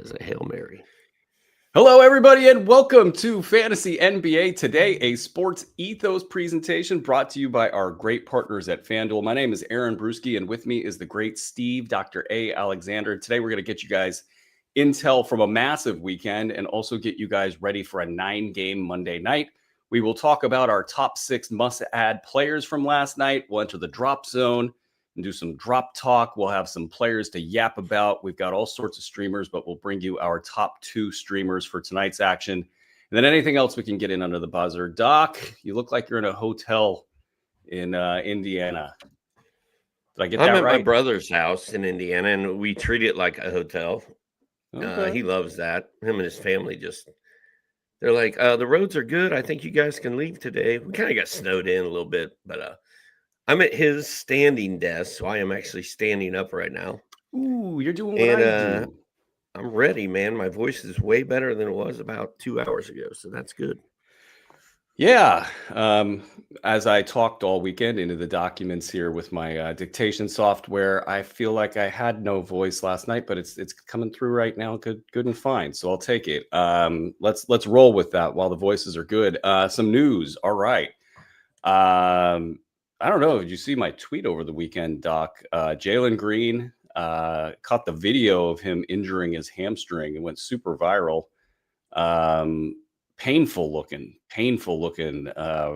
as a Hail Mary. Hello, everybody, and welcome to Fantasy NBA Today, a sports ethos presentation brought to you by our great partners at FanDuel. My name is Aaron Bruski, and with me is the great Steve, Dr. A. Alexander. Today, we're going to get you guys intel from a massive weekend and also get you guys ready for a 9-game Monday night. We will talk about our top 6 must-add players from last night. We'll enter the drop zone and do some drop talk. We'll have some players to yap about. We've got all sorts of streamers, but we'll bring you our top 2 streamers for tonight's action. And then anything else we can get in under the buzzer. Doc, you look like you're in a hotel in Indiana. Did I get that right? I'm at my brother's house in Indiana, and we treat it like a hotel. Okay. He loves that. Him and his family they're like, the roads are good. I think you guys can leave today. We kind of got snowed in a little bit, but I'm at his standing desk, so I am actually standing up right now. Ooh, you're doing what I do. I'm ready, man. My voice is way better than it was about 2 hours ago, so that's good. Yeah. As I talked all weekend into the documents here with my dictation software, I feel like I had no voice last night, but it's coming through right now, good and fine. So I'll take it. Let's roll with that while the voices are good. Some news. All right. I don't know. Did you see my tweet over the weekend, Doc? Jalen Green caught the video of him injuring his hamstring. It went super viral. Painful looking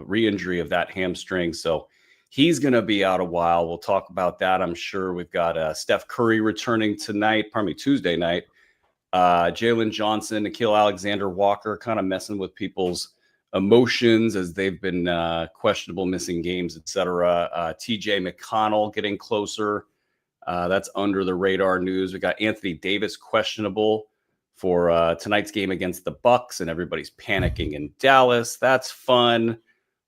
re-injury of that hamstring. So he's going to be out a while. We'll talk about that. I'm sure we've got Steph Curry returning Tuesday night. Jalen Johnson, Nickeil Alexander-Walker kind of messing with people's emotions as they've been questionable, missing games, etc. TJ McConnell getting closer. That's under the radar news. We got Anthony Davis questionable for tonight's game against the Bucks, and everybody's panicking in Dallas. That's fun.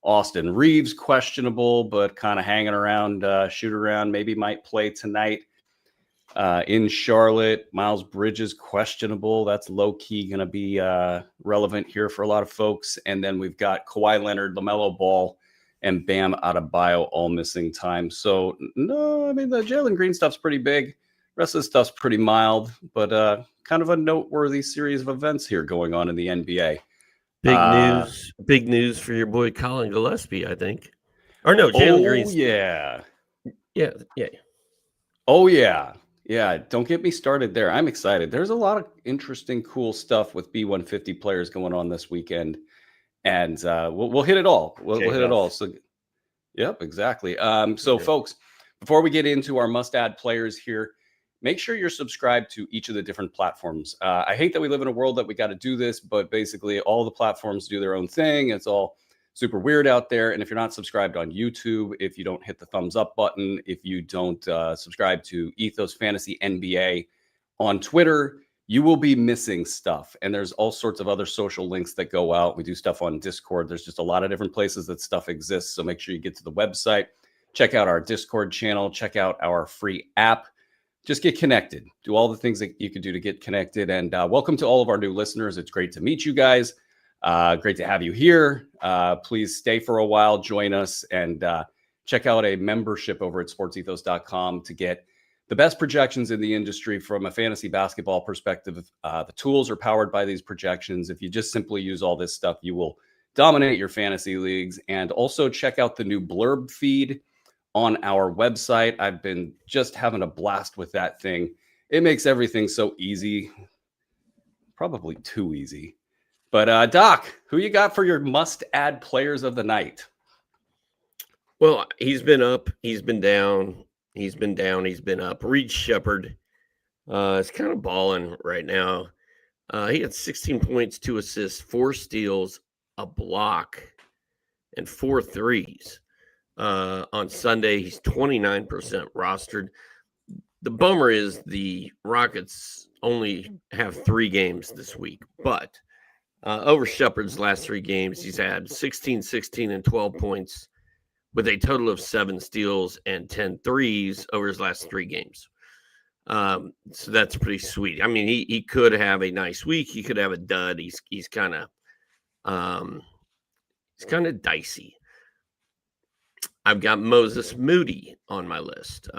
Austin Reeves questionable, but kind of hanging around, shoot around, maybe might play tonight. In Charlotte, Miles Bridges questionable. That's low-key going to be relevant here for a lot of folks. And then we've got Kawhi Leonard, LaMelo Ball, and Bam Adebayo all missing time. So, no, I mean, the Jalen Green stuff's pretty big. The rest of the stuff's pretty mild, but kind of a noteworthy series of events here going on in the NBA. Big news for your boy Colin Gillespie, I think. Or no, Jalen Green. Yeah. Yeah. Oh, yeah. Yeah, don't get me started there. I'm excited. There's a lot of interesting, cool stuff with B150 players going on this weekend, and we'll hit it all. We'll hit it all. So, yep, exactly. Folks, before we get into our must-add players here, make sure you're subscribed to each of the different platforms. I hate that we live in a world that we got to do this, but basically all the platforms do their own thing. It's all super weird out there. And if you're not subscribed on YouTube, if you don't hit the thumbs up button, if you don't subscribe to Ethos Fantasy NBA on Twitter, you will be missing stuff. And there's all sorts of other social links that go out. We do stuff on Discord. There's just a lot of different places that stuff exists. So make sure you get to the website, check out our Discord channel, check out our free app. Just get connected. Do all the things that you could do to get connected. And welcome to all of our new listeners. It's great to meet you guys. Great to have you here. Please stay for a while, join us, and check out a membership over at sportsethos.com to get the best projections in the industry from a fantasy basketball perspective. The tools are powered by these projections. If you just simply use all this stuff, you will dominate your fantasy leagues. And also check out the new blurb feed on our website. I've been just having a blast with that thing. It makes everything so easy, probably too easy. But Doc, who you got for your must-add players of the night? Well, he's been up, he's been down, he's been down, he's been up. Reed Shepherd is kind of balling right now. He had 16 points, 2 assists, 4 steals, a block, and 4 threes. On Sunday, he's 29% rostered. The bummer is the Rockets only have 3 games this week, but over Shepherd's last 3 games, he's had 16, 16, and 12 points with a total of 7 steals and 10 threes over his last 3 games. So that's pretty sweet. I mean, he could have a nice week. He could have a dud. He's kind of dicey. I've got Moses Moody on my list.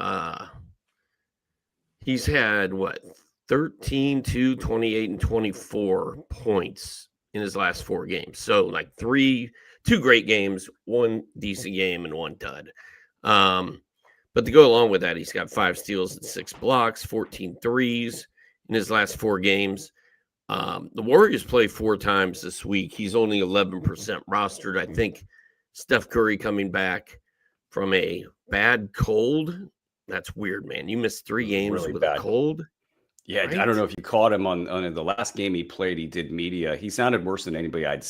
He's had 13, 2, 28, and 24 points in his last 4 games. So like 2 great games, 1 decent game, and 1 dud. But to go along with that, he's got 5 steals and 6 blocks, 14 threes in his last 4 games. The Warriors play 4 times this week. He's only 11% rostered. I think Steph Curry coming back from a bad cold. That's weird, man. You missed 3 games really with bad. A cold. Yeah, right? I don't know if you caught him on the last game he played. He did media. He sounded worse than anybody I'd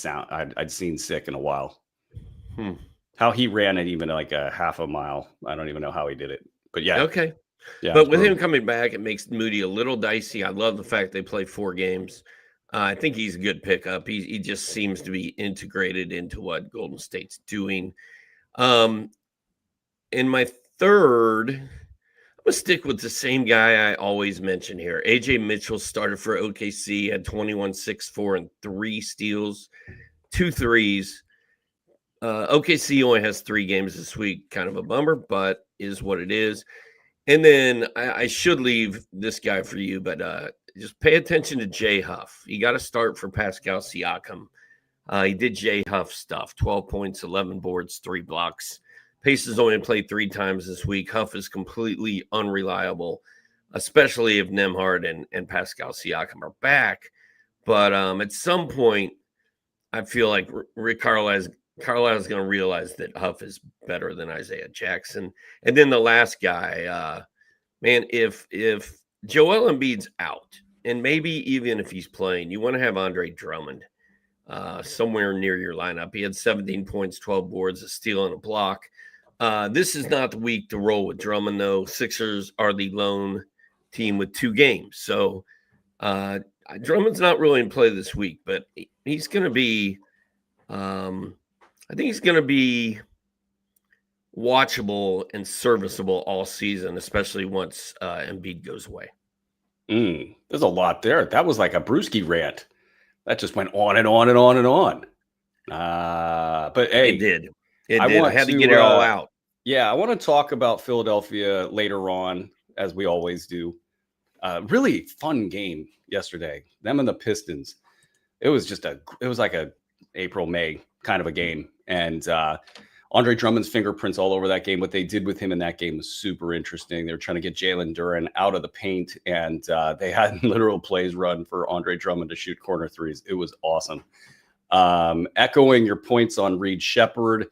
seen sick in a while. How he ran it even like a half a mile. I don't even know how he did it. But yeah. Okay. Yeah, but with him coming back, it makes Moody a little dicey. I love the fact they play 4 games. I think he's a good pickup. He just seems to be integrated into what Golden State's doing. In my third, I'm going to stick with the same guy I always mention here. AJ Mitchell started for OKC, had 21, 6, 4, and 3 steals, 2 threes. OKC only has 3 games this week. Kind of a bummer, but is what it is. And then I should leave this guy for you, but just pay attention to Jay Huff. You got to start for Pascal Siakam. He did Jay Huff stuff, 12 points, 11 boards, 3 blocks. Pacers only played 3 times this week. Huff is completely unreliable, especially if Nembhard and Pascal Siakam are back. But at some point, I feel like Rick Carlisle is going to realize that Huff is better than Isaiah Jackson. And then the last guy, man, if Joel Embiid's out, and maybe even if he's playing, you want to have Andre Drummond somewhere near your lineup. He had 17 points, 12 boards, a steal, and a block. This is not the week to roll with Drummond, though. Sixers are the lone team with 2 games. So Drummond's not really in play this week, but he's going to be I think he's going to be watchable and serviceable all season, especially once Embiid goes away. There's a lot there. That was like a Bruski rant. That just went on and on and on and on. But hey, it did. I had to get it all out. Yeah, I want to talk about Philadelphia later on, as we always do. Really fun game yesterday. Them and the Pistons. It was like a April, May kind of a game. And Andre Drummond's fingerprints all over that game. What they did with him in that game was super interesting. They were trying to get Jalen Duren out of the paint, and they had literal plays run for Andre Drummond to shoot corner threes. It was awesome. Echoing your points on Reed Shepherd,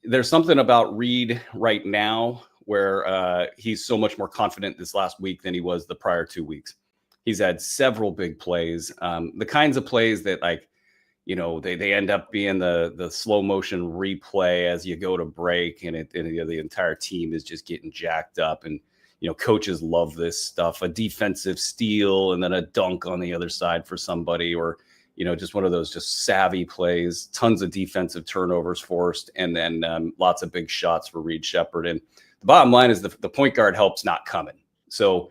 there's something about Reed right now where he's so much more confident this last week than he was the prior 2 weeks. He's had several big plays, the kinds of plays that they end up being the slow motion replay as you go to break, and the entire team is just getting jacked up. And coaches love this stuff: a defensive steal and then a dunk on the other side for somebody, or just one of those just savvy plays. Tons of defensive turnovers forced, and then lots of big shots for Reed Shepherd. And the bottom line is the point guard help's not coming. So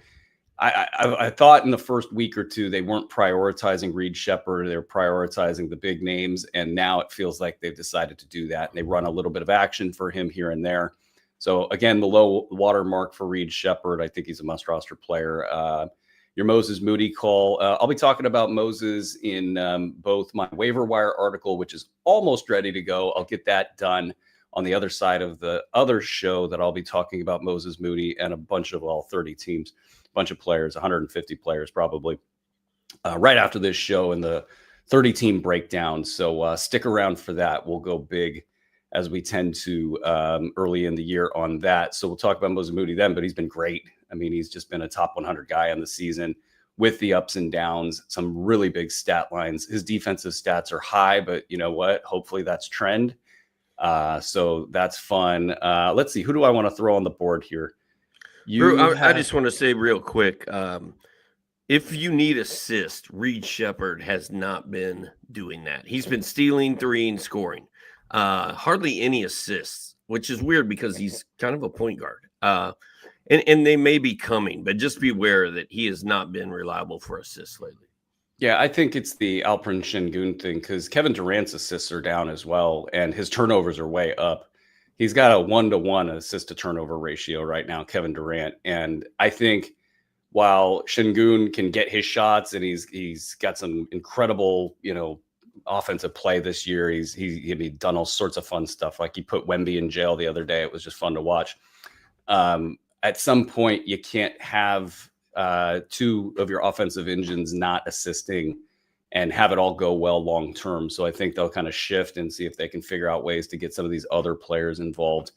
I thought in the first week or two, they weren't prioritizing Reed Shepherd. They were prioritizing the big names. And now it feels like they've decided to do that. And they run a little bit of action for him here and there. So again, the low water mark for Reed Shepherd. I think he's a must roster player. Your Moses Moody call. I'll be talking about Moses in both my waiver wire article, which is almost ready to go. I'll get that done on the other side of the other show that I'll be talking about Moses Moody and a bunch of all 30 teams. Bunch of players, 150 players probably, right after this show in the 30-team breakdown. So stick around for that. We'll go big as we tend to early in the year on that. So we'll talk about Moses Moody then, but he's been great. I mean, he's just been a top 100 guy on the season with the ups and downs, some really big stat lines. His defensive stats are high, but you know what? Hopefully that's trend. So that's fun. Let's see. Who do I want to throw on the board here? I just want to say real quick, if you need assist, Reed Shepherd has not been doing that. He's been stealing 3 and scoring. Hardly any assists, which is weird because he's kind of a point guard. And they may be coming, but just beware that he has not been reliable for assists lately. Yeah, I think it's the Alperen Şengün thing because Kevin Durant's assists are down as well, and his turnovers are way up. He's got a 1-to-1 assist to turnover ratio right now, Kevin Durant. And I think while Şengün can get his shots, and he's got some incredible, offensive play this year. He's done all sorts of fun stuff. Like he put Wemby in jail the other day. It was just fun to watch. At some point, you can't have two of your offensive engines not assisting and have it all go well long term. So I think they'll kind of shift and see if they can figure out ways to get some of these other players involved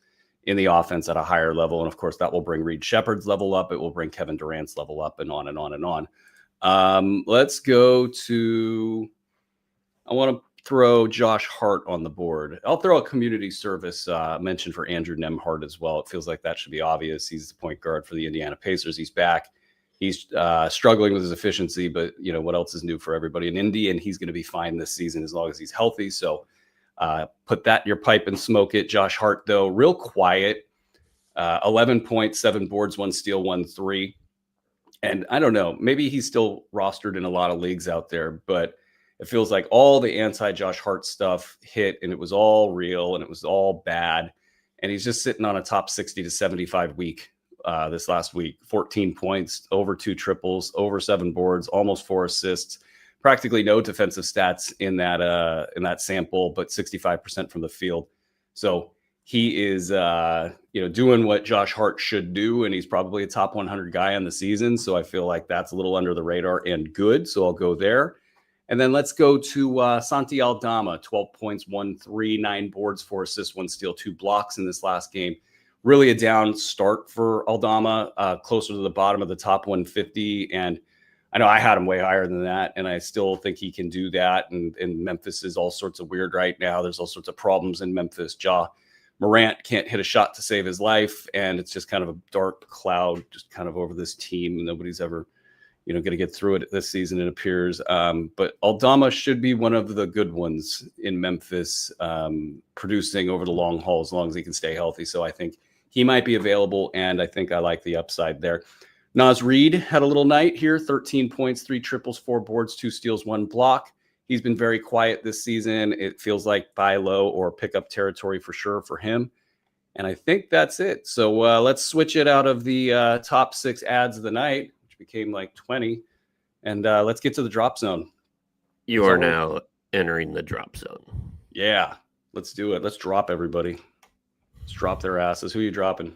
in the offense at a higher level. And of course, that will bring Reed Shepherd's level up. It will bring Kevin Durant's level up, and on and on and on. Let's go to, I want to throw Josh Hart on the board. I'll throw a community service mention for Andrew Nembhard as well. It feels like that should be obvious. He's the point guard for the Indiana Pacers. He's back. He's struggling with his efficiency, but what else is new for everybody in Indy? And he's going to be fine this season as long as he's healthy. So put that in your pipe and smoke it. Josh Hart, though, real quiet. 11 points, 7 boards, 1 steal, 1 3. And I don't know, maybe he's still rostered in a lot of leagues out there, but it feels like all the anti-Josh Hart stuff hit, and it was all real, and it was all bad. And he's just sitting on a top 60 to 75 week this last week. 14 points, over 2 triples, over 7 boards, almost 4 assists. Practically no defensive stats in that sample, but 65% from the field. So he is doing what Josh Hart should do, and he's probably a top 100 guy on the season. So I feel like that's a little under the radar and good. So I'll go there. And then let's go to Santi Aldama, 12 points, 1 3, 9 boards, 4 assists, 1 steal, 2 blocks in this last game. Really a down start for Aldama, closer to the bottom of the top 150. And I know I had him way higher than that, and I still think he can do that. And Memphis is all sorts of weird right now. There's all sorts of problems in Memphis. Ja Morant can't hit a shot to save his life, and it's just kind of a dark cloud just kind of over this team. Nobody's ever going to get through it this season, it appears. But Aldama should be one of the good ones in Memphis, producing over the long haul as long as he can stay healthy. So I think he might be available, and I think I like the upside there. Naz Reid had a little night here, 13 points, 3 triples, 4 boards, 2 steals, 1 block. He's been very quiet this season. It feels like buy low or pick up territory for sure for him. And I think that's it. So let's switch it out of the top 6 ads of the night, which became like 20. And let's get to the drop zone. You are now entering the drop zone. Yeah, let's do it. Let's drop everybody. Let's drop their asses. Who are you dropping?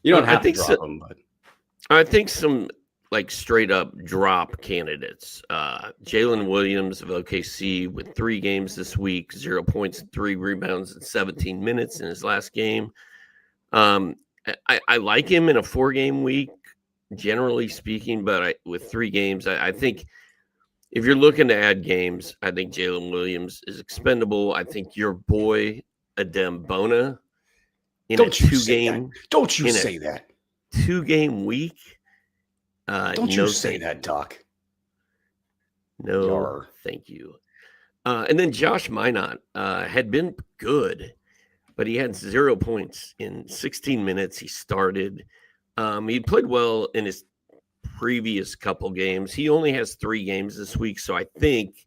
You don't have to drop them, but I think some like straight up drop candidates. Jalen Williams of OKC with 3 games this week, 0 points, 3 rebounds in 17 minutes in his last game. I like him in a 4-game week, generally speaking, but with 3 games, I think if you're looking to add games, I think Jalen Williams is expendable. I think your boy Adem Bona in a 2-game. Don't you say that. 2-game week. Don't you say that, Doc. No, thank you. And then Josh Minot had been good, but he had 0 points in 16 minutes. He started. He played well in his previous couple games. He only has 3 games this week, so I think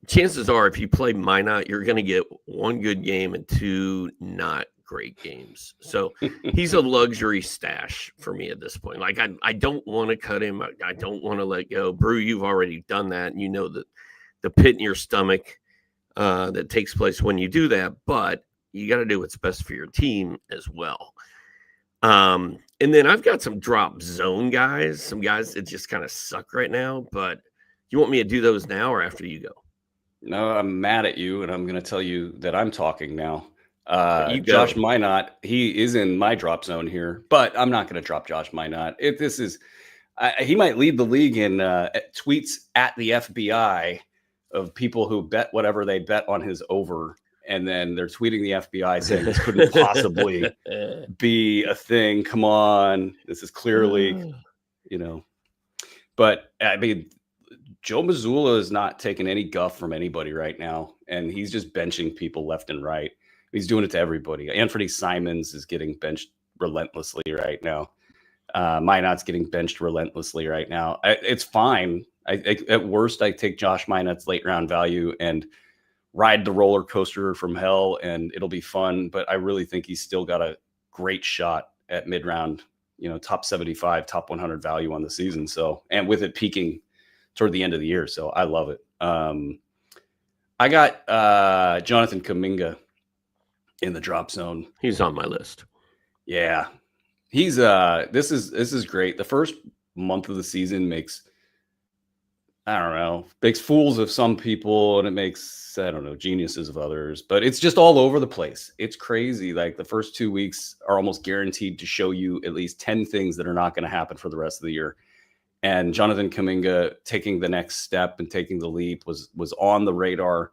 chances are if you play Minot, you're going to get 1 good game and 2 not great games. So he's a luxury stash for me at this point. Like I don't want to cut him. I don't want to let go. Brew, you've already done that, and you know that the pit in your stomach that takes place when you do that, but you got to do what's best for your team as well. And then I've got some drop zone guys, some guys that just kind of suck right now, but you want me to do those now or after you go? No, I'm mad at you, and I'm going to tell you that I'm talking now. Josh Minot, he is in my drop zone here, but I'm not going to drop Josh Minot. If this is, he might lead the league in tweets at the FBI of people who bet whatever they bet on his over, and then they're tweeting the FBI saying this couldn't possibly be a thing. Come on, this is clearly, But I mean, Joe Mazzulla is not taking any guff from anybody right now, and he's just benching people left and right. He's doing it to everybody. Anthony Simons is getting benched relentlessly right now. Minot's getting benched relentlessly right now. It's fine. At worst, I take Josh Minot's late round value and ride the roller coaster from hell, and it'll be fun. But I really think he's still got a great shot at mid round top 75, top 100 value on the season. So, and with it peaking toward the end of the year. So I love it. I got Jonathan Kuminga in the drop zone. He's on my list. Yeah. He's this is great. The first month of the season makes fools of some people, and it makes, geniuses of others, but it's just all over the place. It's crazy. Like the first 2 weeks are almost guaranteed to show you at least 10 things that are not going to happen for the rest of the year. And Jonathan Kuminga taking the next step and taking the leap was on the radar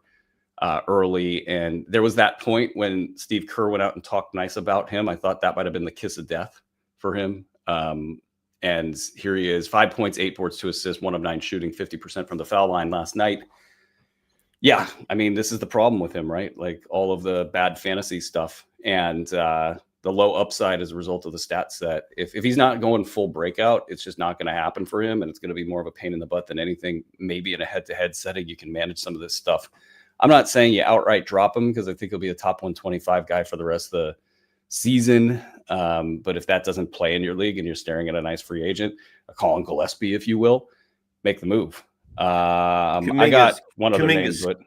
early. And there was that point when Steve Kerr went out and talked nice about him. I thought that might have been the kiss of death for him. And here he is, 5 points, 8 boards, 2 assists, 1 of 9 shooting, 50% from the foul line last night. Yeah, I mean, this is the problem with him, right? Like all of the bad fantasy stuff and the low upside as a result of the stat set. If he's not going full breakout, it's just not going to happen for him. And it's going to be more of a pain in the butt than anything. Maybe in a head-to-head setting, you can manage some of this stuff. I'm not saying you outright drop him because I think he'll be a top 125 guy for the rest of the season. But if that doesn't play in your league and you're staring at a nice free agent, a Colin Gillespie, if you will, make the move. I got one other name, but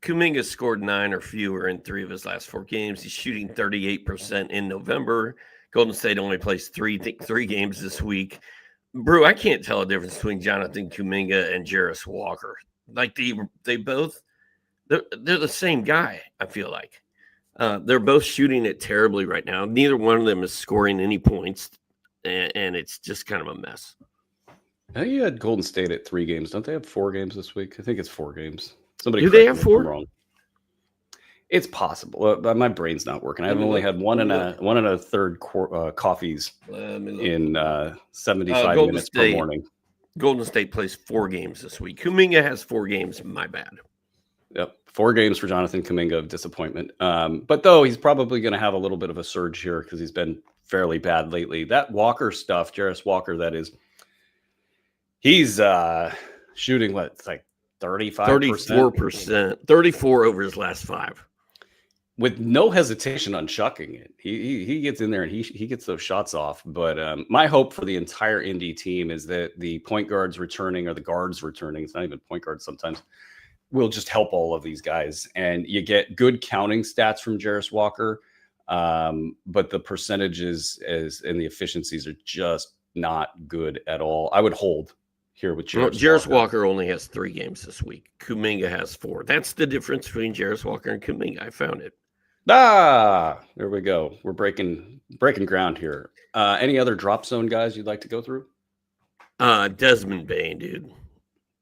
Kuminga scored 9 or fewer in 3 of his last 4 games. He's shooting 38% in November. Golden State only plays three games this week. Brew, I can't tell a difference between Jonathan Kuminga and Jarris Walker. Like they're the same guy, I feel like. They're both shooting it terribly right now. Neither one of them is scoring any points, and it's just kind of a mess. I think you had Golden State at 3 games. Don't they have 4 games this week? I think it's 4 games. Somebody do they have 4? Wrong. It's possible, but my brain's not working. I've only had one and a third coffees in 75 minutes per morning. Golden State plays 4 games this week. Kuminga has 4 games. My bad. Yep, 4 games for Jonathan Kuminga of disappointment. But though he's probably going to have a little bit of a surge here because he's been fairly bad lately. That Walker stuff, Jarris Walker, that is, he's shooting what? It's like 35%. 34%. 34 over his last 5. With no hesitation on chucking it. He gets in there and he gets those shots off. But my hope for the entire Indy team is that the point guards returning, or the guards returning, it's not even point guards sometimes, will just help all of these guys. And you get good counting stats from Jarris Walker. But the percentages and the efficiencies are just not good at all. I would hold here with Jarris Walker only has 3 games this week. Kuminga has 4. That's the difference between Jarris Walker and Kuminga. I found it. There we go. We're breaking ground here. Any other drop zone guys you'd like to go through? Desmond Bane, dude.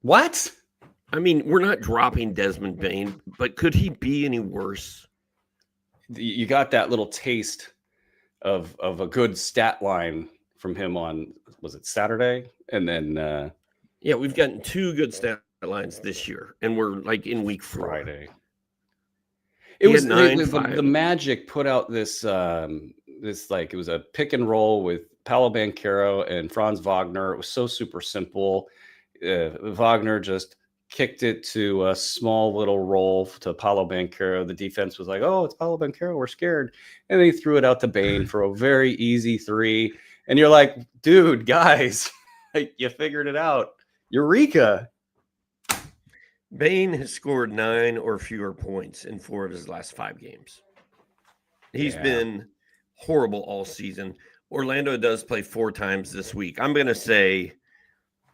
What? I mean, we're not dropping Desmond Bane, but could he be any worse? You got that little taste of a good stat line from him on, was it Saturday? And then yeah, we've gotten 2 good stat lines this year, and we're like in week 4. Friday. It was the Magic put out this like, it was a pick and roll with Paolo Banchero and Franz Wagner. It was so super simple. Wagner just kicked it to a small little roll to Paolo Banchero. The defense was like, "Oh, it's Paolo Banchero, we're scared," and they threw it out to Bane for a very easy 3. And you're like, "Dude, guys, you figured it out, Eureka!" Bane has scored 9 or fewer points in 4 of his last 5 games. He's been horrible all season. Orlando does play 4 times this week. I'm going to say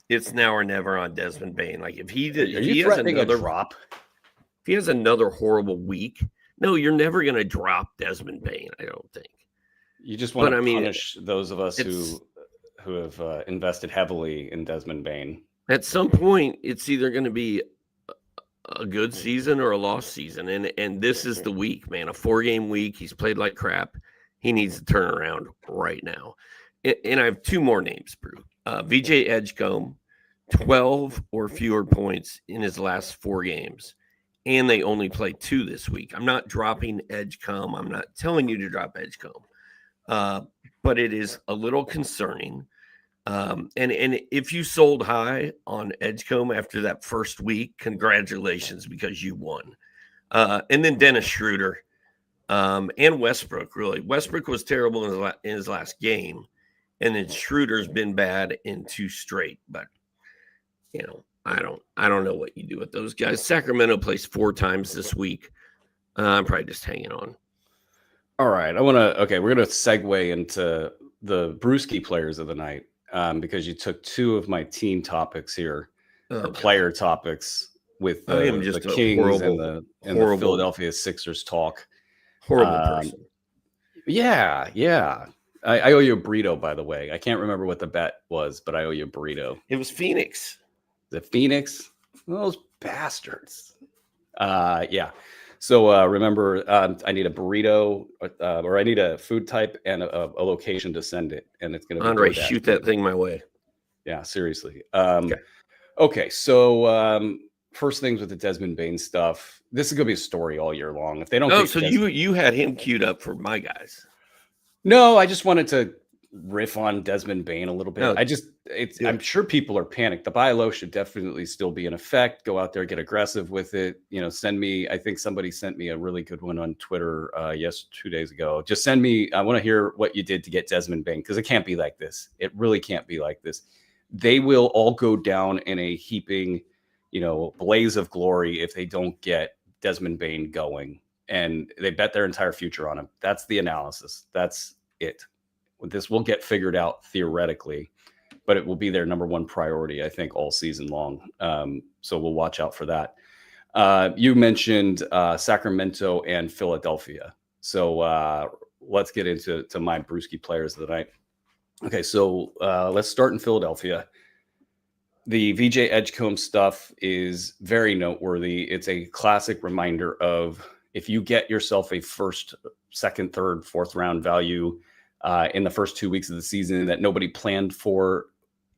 it's now or never on Desmond Bane. Like if he has another drop, if he has another horrible week, no, you're never going to drop Desmond Bane. I don't think. You just want to punish those of us who have invested heavily in Desmond Bane. At some point, it's either going to be a good season or a lost season, and this is the week, man. A 4-game week. He's played like crap. He needs to turn around right now. And I have 2 more names, Brew. VJ Edgecombe, 12 or fewer points in his last 4 games, and they only play 2 this week. I'm not dropping Edgecombe. I'm not telling you to drop Edgecombe, but it is a little concerning. And if you sold high on Edgecombe after that first week, congratulations, because you won. And then Dennis Schroeder and Westbrook, really. Westbrook was terrible in his last game, and then Schroeder's been bad in 2 straight. But I don't know what you do with those guys. Sacramento plays 4 times this week. I'm probably just hanging on. All right, we're gonna segue into the Bruski players of the night because you took 2 of my team topics here, or player topics, with the Kings and the Philadelphia Sixers talk. Horrible person. Yeah. I owe you a burrito, by the way. I can't remember what the bet was, but I owe you a burrito. It was Phoenix. The Phoenix? Those bastards. Yeah. So remember, I need a burrito, or I need a food type and a location to send it, and it's going to be Andre. Shoot that thing my way. Yeah, seriously. Okay. So first things with the Desmond Bane stuff. This is going to be a story all year long. If they don't. Oh, so you had him queued up for my guys? No, I just wanted to riff on Desmond Bane a little bit. No. I'm sure people are panicked. The buy low should definitely still be in effect. Go out there, get aggressive with it. Send me. I think somebody sent me a really good one on Twitter 2 days ago. Just send me. I want to hear what you did to get Desmond Bane, because it can't be like this. It really can't be like this. They will all go down in a heaping, blaze of glory if they don't get Desmond Bane going, and they bet their entire future on him. That's the analysis. That's it. This will get figured out theoretically, but it will be their number one priority, I think, all season long. So we'll watch out for that. You mentioned Sacramento and Philadelphia. So let's get into my Bruski players of the night. Okay, so let's start in Philadelphia. The VJ Edgecombe stuff is very noteworthy. It's a classic reminder of, if you get yourself a first, second, third, fourth round value in the first 2 weeks of the season that nobody planned for,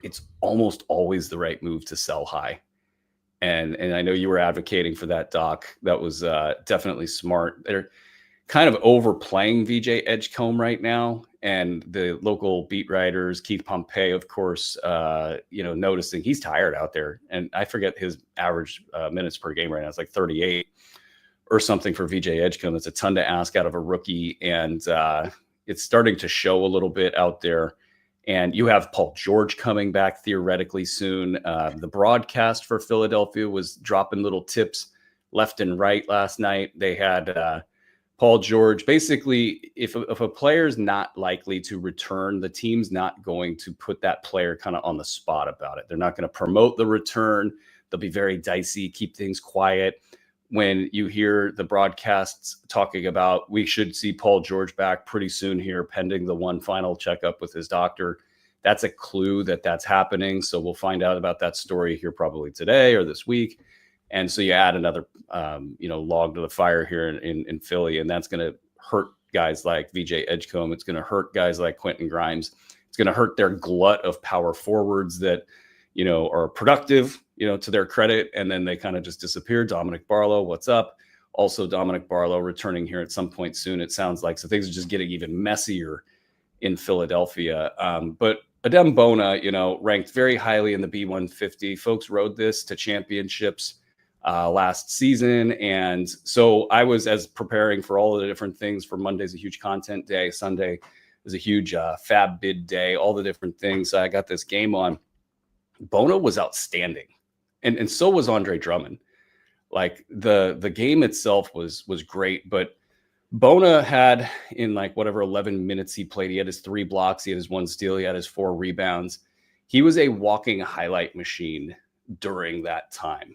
it's almost always the right move to sell high. And I know you were advocating for that, Doc. That was definitely smart. They're kind of overplaying VJ Edgecombe right now. And the local beat writers, Keith Pompey, of course, noticing he's tired out there. And I forget his average minutes per game right now. It's like 38 or something for VJ Edgecombe. It's a ton to ask out of a rookie. And it's starting to show a little bit out there. And you have Paul George coming back theoretically soon. The broadcast for Philadelphia was dropping little tips left and right last night. They had Paul George. Basically, if a player is not likely to return, the team's not going to put that player kind of on the spot about it. They're not going to promote the return. They'll be very dicey, keep things quiet. When you hear the broadcasts talking about, we should see Paul George back pretty soon here, pending the one final checkup with his doctor, that's a clue that that's happening. So we'll find out about that story here probably today or this week. And so you add another, log to the fire here in Philly, and that's going to hurt guys like VJ Edgecombe. It's going to hurt guys like Quentin Grimes. It's going to hurt their glut of power forwards that, are productive, to their credit, and then they kind of just disappear. Dominic Barlow, what's up? Also, Dominic Barlow returning here at some point soon, it sounds like. So things are just getting even messier in Philadelphia. But Adem Bona, ranked very highly in the B150. Folks rode this to championships last season. And so I was, as preparing for all of the different things, for Monday's a huge content day, Sunday is a huge fab bid day, all the different things. So I got this game on. Bona was outstanding. And so was Andre Drummond. Like the game itself was great, but Bona had, in 11 minutes he played, he had his 3 blocks, he had his 1 steal, he had his 4 rebounds. He was a walking highlight machine during that time.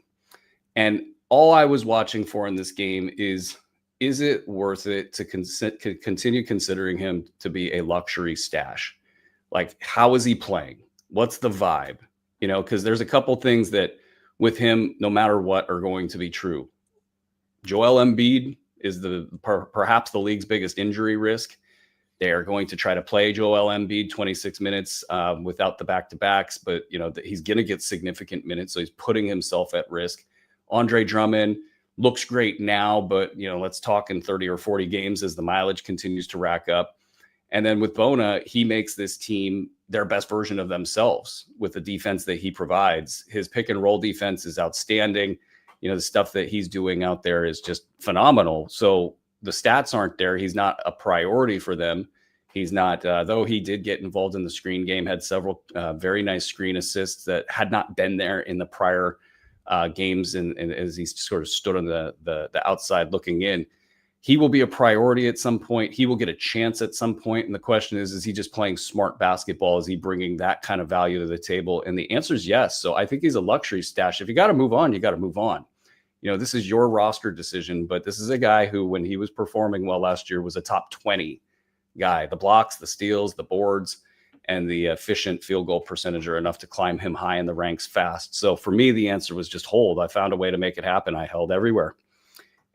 And all I was watching for in this game is it worth it to continue considering him to be a luxury stash? Like, how is he playing? What's the vibe? Because there's a couple things that with him, no matter what, are going to be true. Joel Embiid is perhaps the league's biggest injury risk. They are going to try to play Joel Embiid 26 minutes without the back-to-backs, but he's going to get significant minutes, so he's putting himself at risk. Andre Drummond looks great now, but let's talk in 30 or 40 games as the mileage continues to rack up. And then with Bona, he makes this team their best version of themselves with the defense that he provides. His pick and roll defense is outstanding. The stuff that he's doing out there is just phenomenal. So the stats aren't there. He's not a priority for them. He's not, though he did get involved in the screen game, had several very nice screen assists that had not been there in the prior games, and as he sort of stood on the outside looking in. He will be a priority at some point. He will get a chance at some point. And the question is he just playing smart basketball? Is he bringing that kind of value to the table? And the answer is yes. So I think he's a luxury stash. If you got to move on, you got to move on. This is your roster decision, but this is a guy who, when he was performing well last year, was a top 20 guy. The blocks, the steals, the boards, and the efficient field goal percentage are enough to climb him high in the ranks fast. So for me, the answer was just hold. I found a way to make it happen. I held everywhere.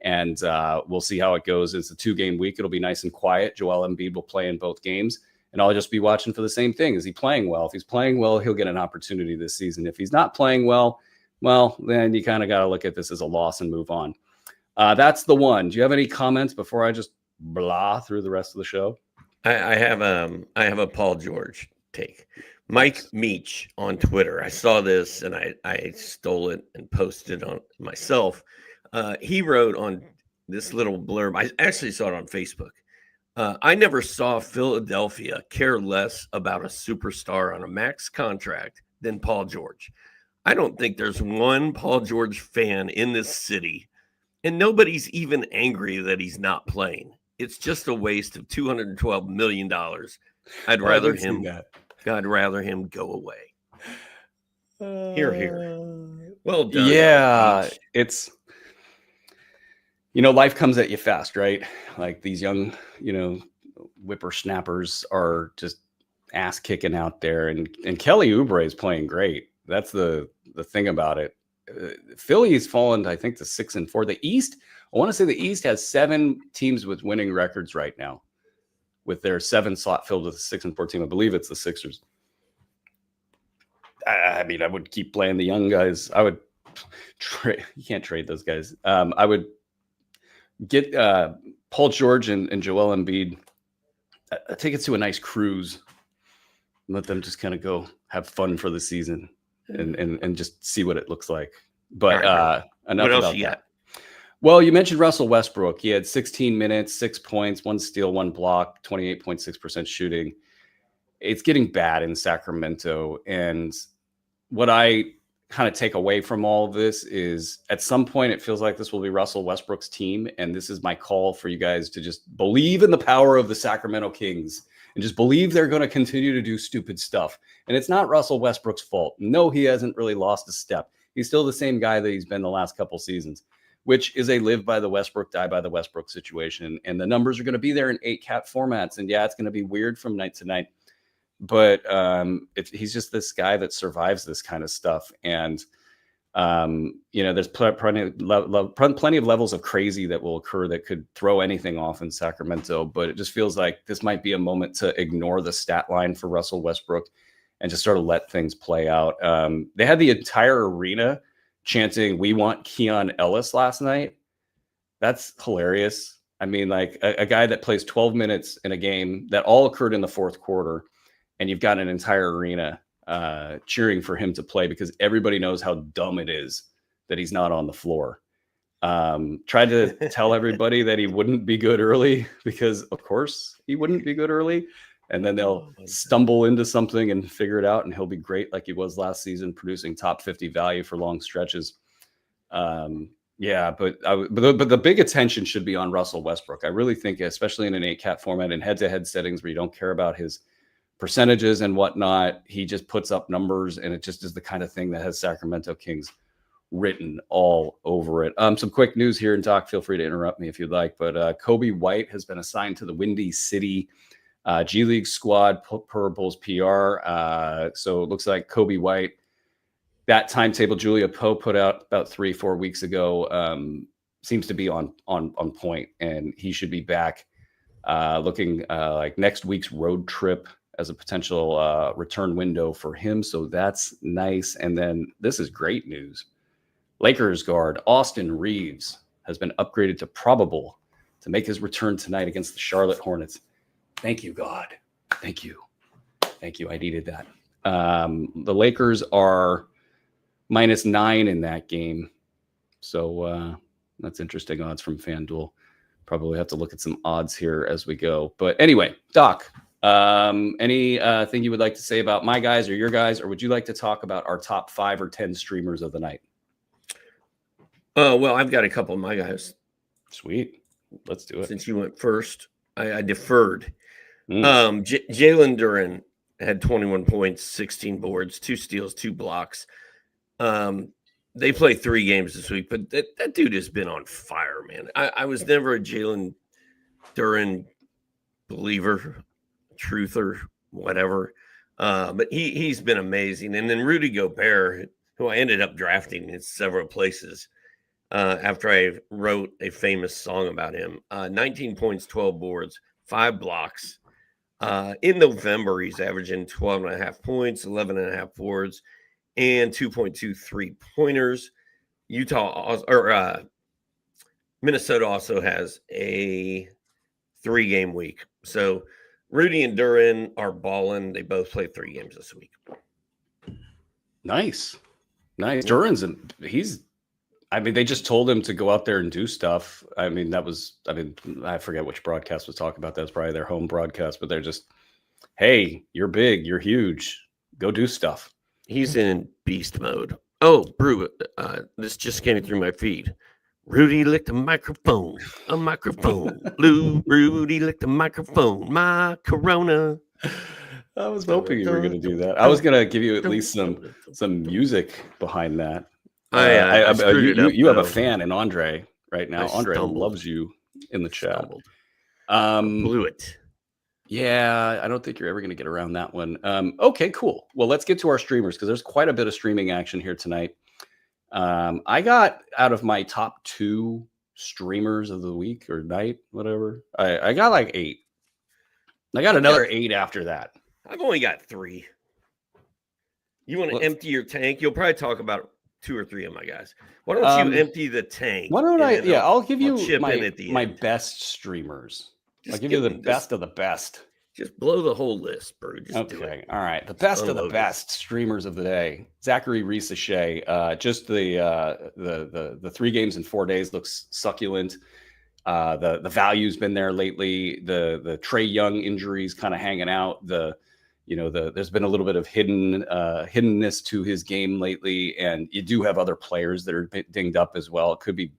And we'll see how it goes. It's a 2-game week. It'll be nice and quiet. Joel Embiid will play in both games. And I'll just be watching for the same thing. Is he playing well? If he's playing well, he'll get an opportunity this season. If he's not playing well, then you kind of got to look at this as a loss and move on. That's the one. Do you have any comments before I just blah through the rest of the show? I have a Paul George take. Mike Meach on Twitter. I saw this and I stole it and posted it on myself. He wrote on this little blurb. I actually saw it on Facebook. I never saw Philadelphia care less about a superstar on a max contract than Paul George. I don't think there's one Paul George fan in this city, and nobody's even angry that he's not playing. It's just a waste of $212 million. I'd rather him go away. Here. Well done. Yeah, it's life comes at you fast, right? Like these young, whippersnappers are just ass kicking out there, and Kelly Oubre is playing great. That's the thing about it. Philly's fallen, I think, to 6-4. The East, I want to say the East has 7 teams with winning records right now, with their 7 slot filled with a 6-4 team. I believe it's the Sixers. I mean, I would keep playing the young guys. I would trade. You can't trade those guys. I would get Paul George and Joel Embiid. Take it to a nice cruise. Let them just kind of go have fun for the season and just see what it looks like. But enough what else about you that. got? Well, you mentioned Russell Westbrook. He had 16 minutes, 6 points, 1 steal, 1 block, 28.6% shooting. It's getting bad in Sacramento. And what I kind of take away from all of this is at some point it feels like this will be Russell Westbrook's team. And this is my call for you guys to just believe in the power of the Sacramento Kings and just believe they're going to continue to do stupid stuff. And it's not Russell Westbrook's fault. No, he hasn't really lost a step. He's still the same guy that he's been the last couple seasons, which is a live by the Westbrook, die by the Westbrook situation. And the numbers are going to be there in 8-cat formats. And yeah, it's going to be weird from night to night. But he's just this guy that survives this kind of stuff. And, there's plenty of levels of crazy that will occur that could throw anything off in Sacramento. But it just feels like this might be a moment to ignore the stat line for Russell Westbrook and just sort of let things play out. They had the entire arena chanting, "We want Keon Ellis" last night. That's hilarious. I mean, like a guy that plays 12 minutes in a game that all occurred in the fourth quarter. And you've got an entire arena cheering for him to play because everybody knows how dumb it is that he's not on the floor. Tried to tell everybody that he wouldn't be good early because, of course, he wouldn't be good early. And then they'll stumble into something and figure it out, and he'll be great like he was last season, producing top 50 value for long stretches. But the big attention should be on Russell Westbrook. I really think, especially in an 8-cat format and head-to-head settings where you don't care about his percentages and whatnot, he just puts up numbers, and it just is the kind of thing that has Sacramento Kings written all over it. Some quick news here, and Doc, feel free to interrupt me if you'd like, but Kobe White has been assigned to the Windy City G League squad per Bulls PR. So it looks like Kobe White, that timetable Julia Poe put out about 3-4 weeks ago, seems to be on point, and he should be back looking like next week's road trip as a potential return window for him. So that's nice. And then this is great news. Lakers guard Austin Reeves has been upgraded to probable to make his return tonight against the Charlotte Hornets. Thank you, God. Thank you. I needed that. The Lakers are -9 in that game. So that's interesting odds from FanDuel. Probably have to look at some odds here as we go. But anyway, Doc, Any thing you would like to say about my guys or your guys, or would you like to talk about our top 5 or 10 streamers of the night? Well, I've got a couple of my guys. Sweet. Let's do it. Since you went first, I deferred. Jalen Duren had 21 points, 16 boards, 2 steals, 2 blocks. They play 3 games this week, but that dude has been on fire, man. I was never a Jalen Duren believer, truther, whatever. But he's been amazing. And then Rudy Gobert, who I ended up drafting in several places after I wrote a famous song about him. 19 points, 12 boards, 5 blocks. In November, he's averaging 12.5 points, 11.5 boards, and 2.23 pointers. Minnesota also has a 3-game week. So Rudy and Duren are balling. They both play 3 games this week. Nice. Duren's they just told him to go out there and do stuff. I forget which broadcast was talking about that. It's probably their home broadcast, but they're just, hey, you're big, you're huge, go do stuff. He's in beast mode. Oh, Brew, this just came through my feed. Rudy licked a microphone. Rudy licked a microphone. My Corona. I was hoping you were going to do that. I was going to give you at least some music behind that. You have a fan in Andre right now. Andre loves you in the chat. Blew it. Yeah, I don't think you're ever going to get around that one. Okay, cool. Well, let's get to our streamers because there's quite a bit of streaming action here tonight. I got out of my top 2 streamers of the week or night, whatever. I got like 8. I got another 8 after that. I've only got 3. You want to empty your tank? You'll probably talk about 2 or 3 of my guys. Why don't you empty the tank? Why don't I? Yeah, I'll give you my best streamers. I'll give you the best of the best. Just blow the whole list, bro. Just do it. All right. The best of the best streamers of the day. Zachary Reese-Shea. Just the 3 games in 4 days looks succulent. The value's been there lately. The Trae Young injuries kind of hanging out. There's been a little bit of hiddenness to his game lately, and you do have other players that are dinged up as well. It could be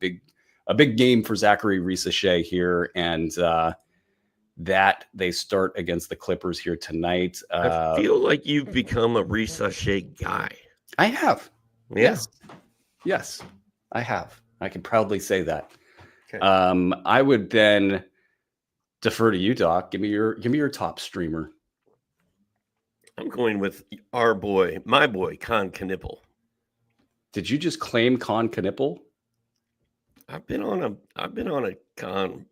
a big game for Zachary Reese-Shea here, and that they start against the Clippers here tonight. I feel like you've become a Reese-Shea guy. I have. Yeah. Yes, I have. I can proudly say that. Okay. I would then defer to you, Doc. Give me your top streamer. I'm going with my boy, Con Knipple. Did you just claim Con Knipple? I've been on a Con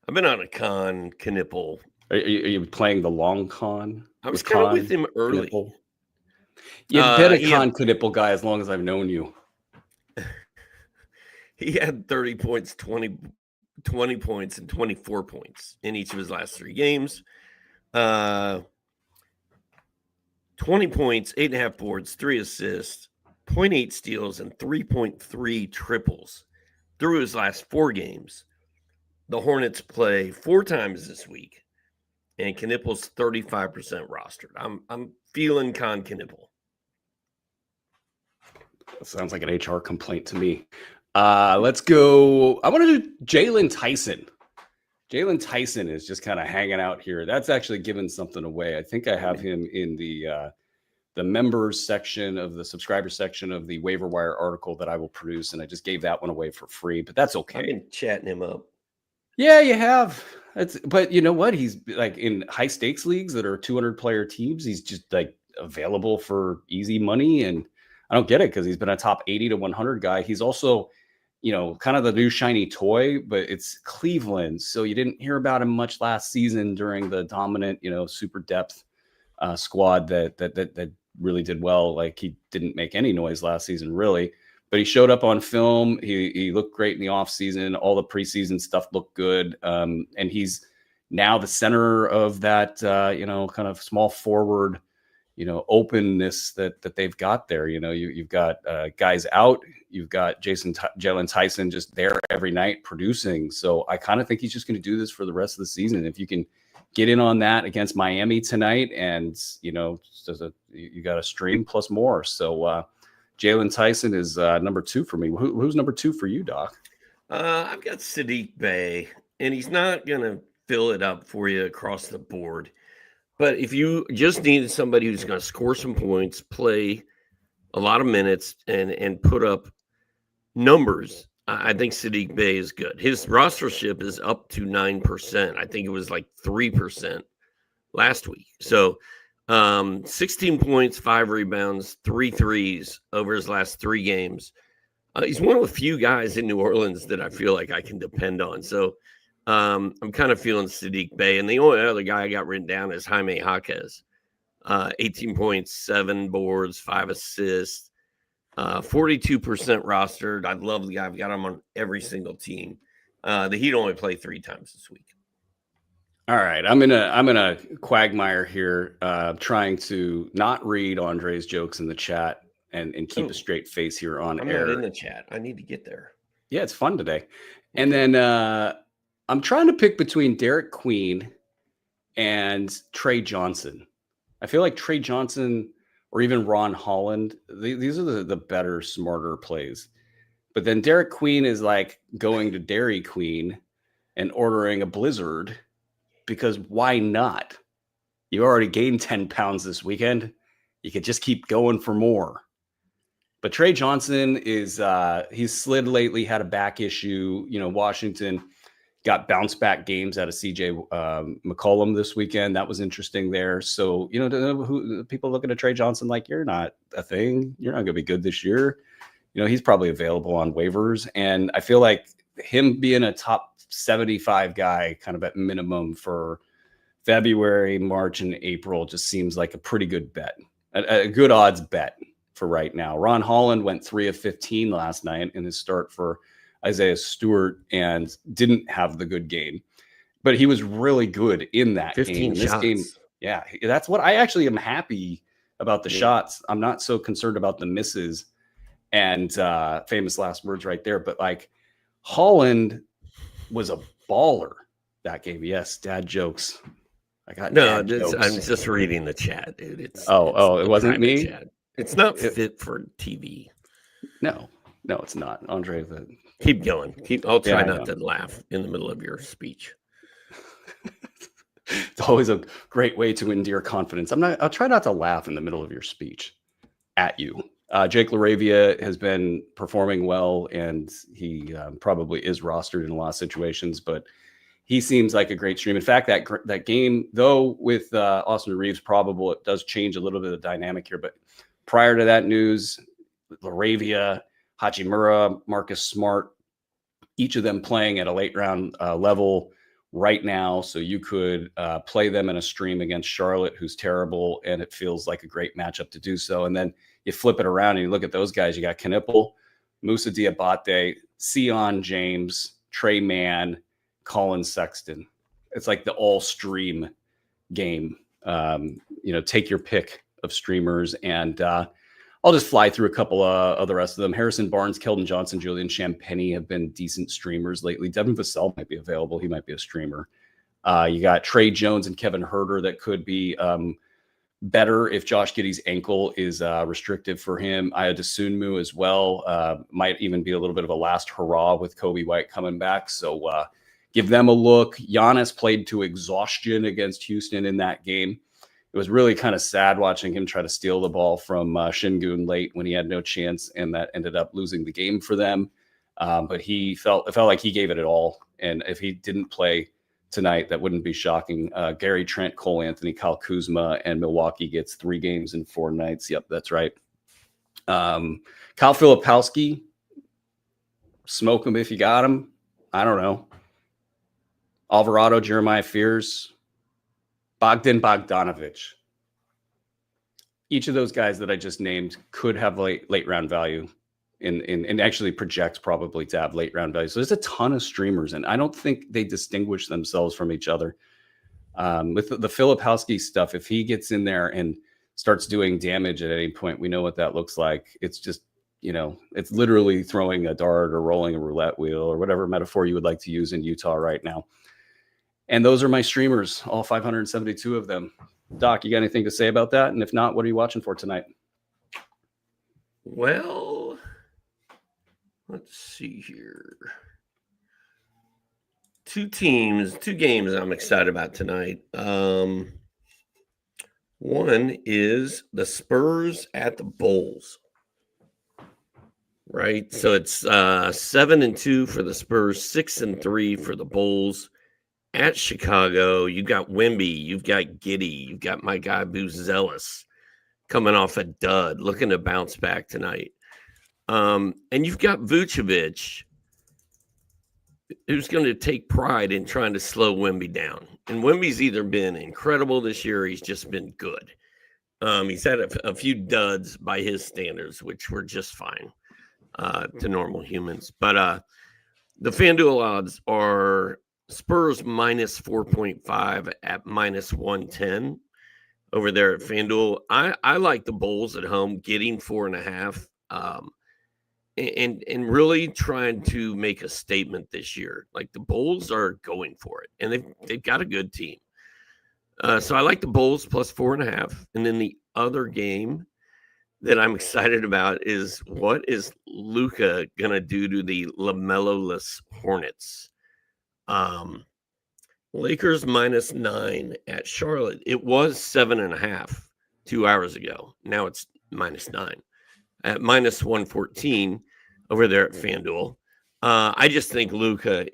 Knipple. Are you playing the long con? I was kind of with him early. Knipple? You've been a Con Knipple guy as long as I've known you. He had 30 points, 20 points, and 24 points in each of his last 3 games. 20 points, 8.5 boards, 3 assists, 0.8 steals, and 3.3 triples through his last 4 games. The Hornets play 4 times this week, and Knipple's 35% rostered. I'm feeling Con Knipple. That sounds like an HR complaint to me. Let's go. I want to do Jalen Tyson. Jalen Tyson is just kind of hanging out here. That's actually giving something away. I think I have him in the members section of the subscriber section of the waiver wire article that I will produce, and I just gave that one away for free, but that's okay. I've been chatting him up. Yeah, you have. But you know what? He's like in high stakes leagues that are 200 player teams. He's just like available for easy money, and I don't get it because he's been a top 80 to 100 guy. He's also, kind of the new shiny toy, but it's Cleveland, so you didn't hear about him much last season during the dominant, super depth squad that really did well. Like he didn't make any noise last season, really. But he showed up on film. He looked great in the offseason. All the preseason stuff looked good. And he's now the center of that, kind of small forward, openness that they've got there. You've got guys out. You've got Jalen Tyson just there every night producing. So I kind of think he's just going to do this for the rest of the season. If you can get in on that against Miami tonight, and you got a stream plus more. So Jalen Tyson is number 2 for me. Who's number 2 for you, Doc? I've got Sadiq Bey, and he's not going to fill it up for you across the board. But if you just needed somebody who's going to score some points, play a lot of minutes, and put up numbers, I think Sadiq Bey is good. His rostership is up to 9%. I think it was like 3% last week. So 16 points, 5 rebounds, 3 threes over his last 3 games. He's one of the few guys in New Orleans that I feel like I can depend on. So I'm kind of feeling Sadiq Bey. And the only other guy I got written down is Jaime Jaquez. 18 points, 7 boards, 5 assists, 42% rostered. I love the guy. I've got him on every single team. The Heat only play 3 times this week. All right, I'm in a quagmire here, trying to not read Andre's jokes in the chat and keep a straight face here on air. I'm not in the chat. I need to get there. Yeah, it's fun today. And then I'm trying to pick between Derek Queen and Trey Johnson. I feel like Trey Johnson or even Ron Holland, these are the better, smarter plays. But then Derek Queen is like going to Dairy Queen and ordering a Blizzard, because why not? You already gained 10 pounds this weekend. You could just keep going for more. But Trey Johnson is he's slid lately, had a back issue. Washington got bounce back games out of CJ McCollum this weekend. That was interesting there. So, people looking at Trey Johnson like, you're not a thing. You're not going to be good this year. He's probably available on waivers. And I feel like him being a top 75 guy kind of at minimum for February, March, and April just seems like a pretty good bet, a good odds bet for right now. Ron Holland went 3 of 15 last night in his start for Isaiah Stewart and didn't have the good game, but he was really good in that 15 game. Shots. This game, yeah, that's what I actually am happy about the shots. I'm not so concerned about the misses and famous last words right there. But like Holland was a baller that game. Yes, dad jokes. I got I'm just reading the chat, dude. It's it wasn't me. Chat. It's not fit for TV. No, it's not. Andre, keep going. I'll try not to laugh in the middle of your speech. It's always a great way to endear confidence. I'll try not to laugh in the middle of your speech at you. Jake LaRavia has been performing well, and he probably is rostered in a lot of situations, but he seems like a great stream. In fact, that game, though, with Austin Reeves probable, it does change a little bit of the dynamic here. But prior to that news, LaRavia, Hachimura, Marcus Smart, each of them playing at a late round level right now. So you could play them in a stream against Charlotte, who's terrible, and it feels like a great matchup to do so. And then you flip it around and you look at those guys. You got Knipple, Moussa Diabate, Sion James, Trey Mann, Colin Sexton. It's like the all stream game. Take your pick of streamers, and I'll just fly through a couple of the rest of them. Harrison Barnes, Keldon Johnson, Julian Champagny have been decent streamers lately. Devin Vassell might be available. He might be a streamer. You got Trey Jones and Kevin Herter that could be better if Josh Giddey's ankle is restrictive for him. Aya Dosunmu as well. Might even be a little bit of a last hurrah with Kobe White coming back. So give them a look. Giannis played to exhaustion against Houston in that game. It was really kind of sad watching him try to steal the ball from Şengün late when he had no chance, and that ended up losing the game for them. But it felt like he gave it all. And if he didn't play tonight, that wouldn't be shocking. Gary Trent, Cole Anthony, Kyle Kuzma, and Milwaukee gets 3 games in 4 nights. Yep, that's right. Kyle Filipowski, smoke him if you got him. I don't know. Alvarado, Jeremiah Fears, Bogdan Bogdanovic. Each of those guys that I just named could have late round value and actually projects probably to have late round value. So there's a ton of streamers, and I don't think they distinguish themselves from each other. With the Filipowski stuff, if he gets in there and starts doing damage at any point, we know what that looks like. It's just, it's literally throwing a dart or rolling a roulette wheel or whatever metaphor you would like to use in Utah right now. And those are my streamers, all 572 of them. Doc, you got anything to say about that? And if not, what are you watching for tonight? Well, let's see here. Two games I'm excited about tonight. One is the Spurs at the Bulls. Right. So it's 7-2 for the Spurs, 6-3 for the Bulls. At Chicago, you got Wemby, you've got Giddey, you've got my guy Buzelis coming off a dud, looking to bounce back tonight. And you've got Vucevic, who's going to take pride in trying to slow Wemby down. And Wemby's either been incredible this year, or he's just been good. He's had a few duds by his standards, which were just fine to normal humans. But the FanDuel odds are Spurs minus 4.5 at minus 110 over there at FanDuel. I like the Bulls at home getting 4.5 and really trying to make a statement this year. Like the Bulls are going for it, and they've got a good team. So I like the Bulls plus 4.5. And then the other game that I'm excited about is what is Luka going to do to the LaMelo-less Hornets? Lakers minus 9 at Charlotte. It was 7.5 2 hours ago. Now it's minus 9 at minus 114 over there at FanDuel. I just think Luka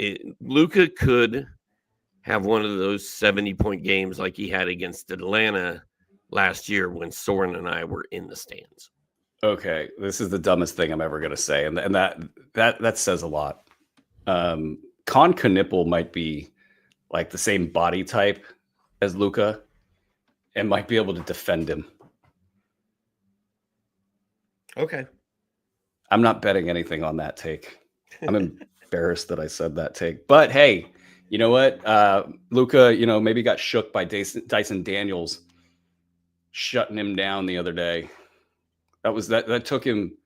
could have one of those 70-point games like he had against Atlanta last year when Soren and I were in the stands. Okay, this is the dumbest thing I'm ever going to say, and that says a lot. Con Knipple might be like the same body type as Luka and might be able to defend him. Okay. I'm not betting anything on that take. I'm embarrassed that I said that take. But hey, you know what? Luka, maybe got shook by Dyson Daniels shutting him down the other day. That took him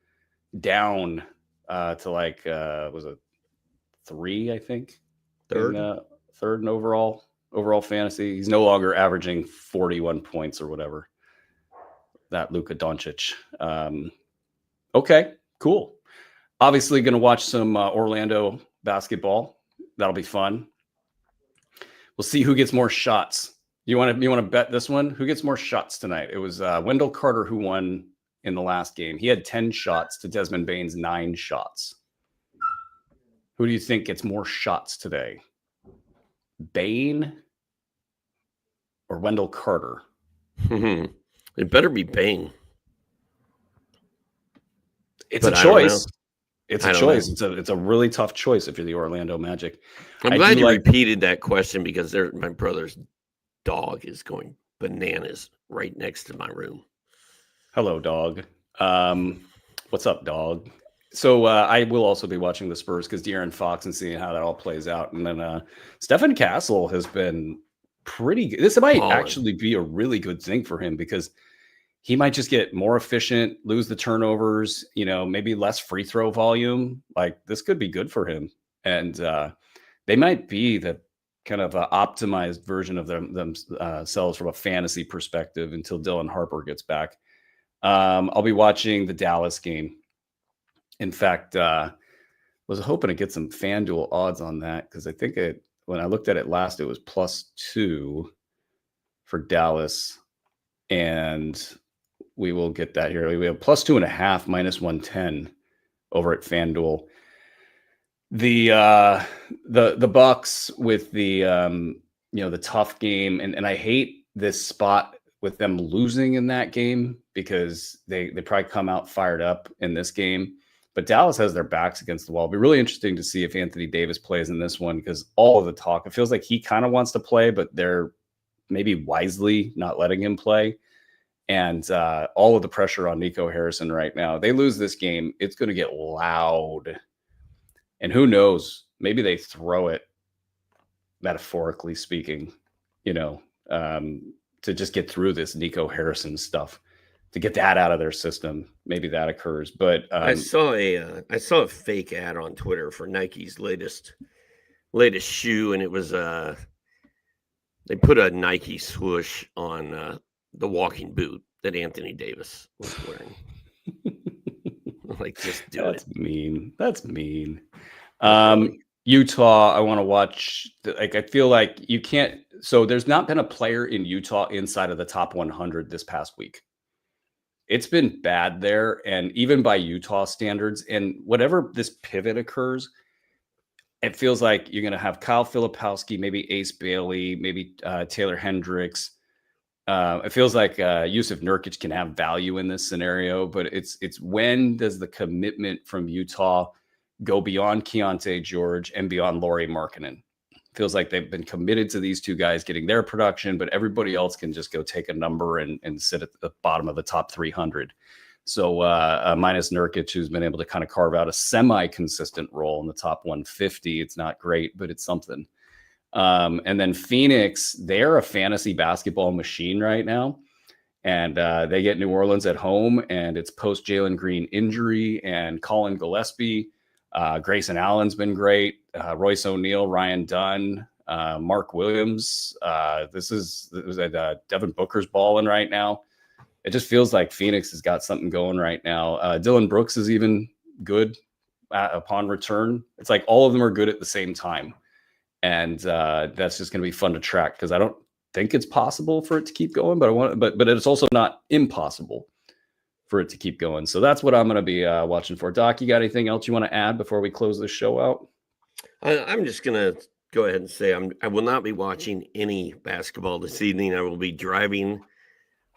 down to like was it 3, I think? Third in overall fantasy. He's no longer averaging 41 points or whatever. That Luka Doncic. Okay, cool. Obviously going to watch some Orlando basketball. That'll be fun. We'll see who gets more shots. You want to bet this one? Who gets more shots tonight? It was Wendell Carter who won in the last game. He had 10 shots to Desmond Bane's 9 shots. Who do you think gets more shots today? Bane or Wendell Carter? It better be Bane. It's a choice. It's a choice. It's a really tough choice if you're the Orlando Magic. I'm glad you repeated that question because my brother's dog is going bananas right next to my room. Hello, dog. What's up, dog? So I will also be watching the Spurs because De'Aaron Fox and seeing how that all plays out. And then Stephen Castle has been pretty good. This might actually be a really good thing for him because he might just get more efficient, lose the turnovers, maybe less free throw volume. Like this could be good for him. And they might be the kind of optimized version of themselves from a fantasy perspective until Dylan Harper gets back. I'll be watching the Dallas game. In fact, was hoping to get some FanDuel odds on that because I think when I looked at it last, it was +2 for Dallas. And we will get that here. We have +2.5, minus 110 over at FanDuel. The Bucks with the the tough game, and I hate this spot with them losing in that game because they probably come out fired up in this game. But Dallas has their backs against the wall. It'll be really interesting to see if Anthony Davis plays in this one because all of the talk, it feels like he kind of wants to play, but they're maybe wisely not letting him play. And all of the pressure on Nico Harrison right now. They lose this game, it's going to get loud. And who knows, maybe they throw it, metaphorically speaking, to just get through this Nico Harrison stuff, to get that out of their system. Maybe that occurs. But I saw a fake ad on Twitter for Nike's latest shoe, and it was They put a Nike swoosh on the walking boot that Anthony Davis was wearing. Like, just do That's it. mean. That's mean. Really. Utah, I want to watch. Like, I feel like you can't. So there's not been a player in Utah inside of the top 100 this past week. It's been bad there, and even by Utah standards, and whatever this pivot occurs, it feels like you're going to have Kyle Filipowski, maybe Ace Bailey, maybe Taylor Hendricks. It feels like Yusuf Nurkic can have value in this scenario, but it's when does the commitment from Utah go beyond Keontae George and beyond Lauri Markkanen? Feels like they've been committed to these two guys getting their production, but everybody else can just go take a number and sit at the bottom of the top 300. So minus Nurkic, who's been able to kind of carve out a semi-consistent role in the top 150. It's not great, but it's something. And then Phoenix, they're a fantasy basketball machine right now. And they get New Orleans at home, and it's post Jalen Green injury and Colin Gillespie. Grayson Allen's been great. Royce O'Neal, Ryan Dunn, Mark Williams. Devin Booker's balling right now. It just feels like Phoenix has got something going right now. Dylan Brooks is even good upon return. It's like all of them are good at the same time. And that's just going to be fun to track because I don't think it's possible for it to keep going, but it's also not impossible for it to keep going. So that's what I'm going to be watching for. Doc, you got anything else you want to add before we close this show out? I'm just going to go ahead and say I will not be watching any basketball this evening. I will be driving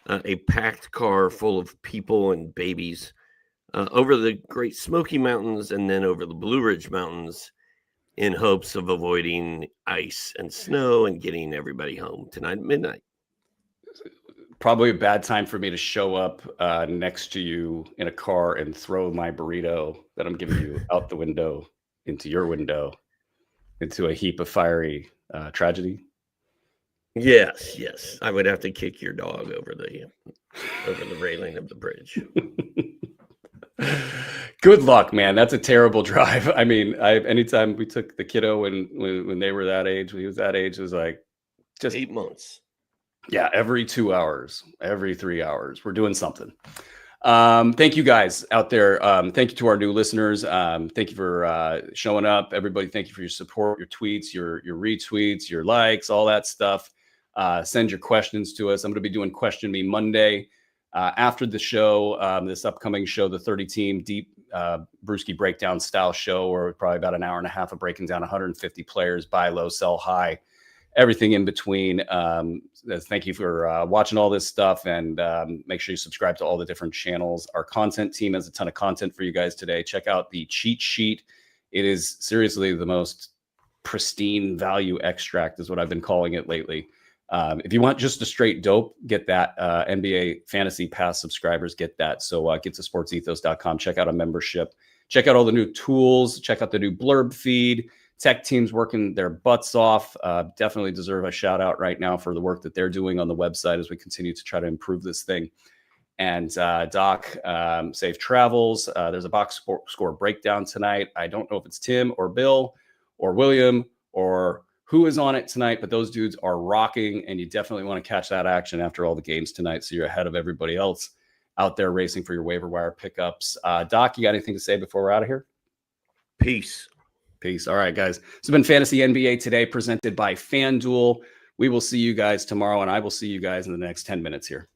a packed car full of people and babies over the Great Smoky Mountains and then over the Blue Ridge Mountains in hopes of avoiding ice and snow and getting everybody home tonight at midnight. Probably a bad time for me to show up next to you in a car and throw my burrito that I'm giving you out the window into your window into a heap of fiery tragedy. Yes. I would have to kick your dog over the railing of the bridge. Good luck, man. That's a terrible drive. I mean, anytime we took the kiddo when they were that age, when he was that age, it was like just 8 months. Yeah, every 2 hours, every 3 hours, we're doing something. Thank you guys out there. Thank you to our new listeners. Thank you for showing up. Everybody, thank you for your support, your tweets, your retweets, your likes, all that stuff. Send your questions to us. I'm going to be doing Question Me Monday after the show, this upcoming show, the 30-team deep Bruski breakdown style show, or probably about an hour and a half of breaking down 150 players, buy low, sell high, everything in between. Thank you for watching all this stuff, and make sure you subscribe to all the different channels. Our content team has a ton of content for you guys today. Check out the cheat sheet. It is seriously the most pristine value extract is what I've been calling it lately. If you want just a straight dope, get that. NBA Fantasy Pass subscribers get that. So get to sportsethos.com. Check out a membership. Check out all the new tools. Check out the new blurb feed. Tech teams working their butts off. Definitely deserve a shout out right now for the work that they're doing on the website as we continue to try to improve this thing. And Doc, safe travels. There's a box score breakdown tonight. I don't know if it's Tim or Bill or William or who is on it tonight, but those dudes are rocking, and you definitely want to catch that action after all the games tonight, so you're ahead of everybody else out there racing for your waiver wire pickups. Doc, you got anything to say before we're out of here? Peace. All right, guys. This has been Fantasy NBA Today, presented by FanDuel. We will see you guys tomorrow, and I will see you guys in the next 10 minutes here.